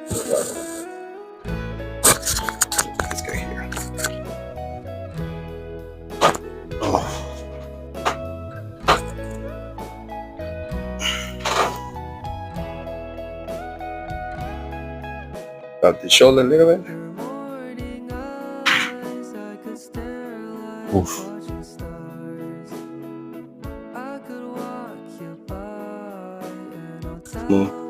This guy here. Oh. Rub the shoulder a little bit. Oof. Smooth.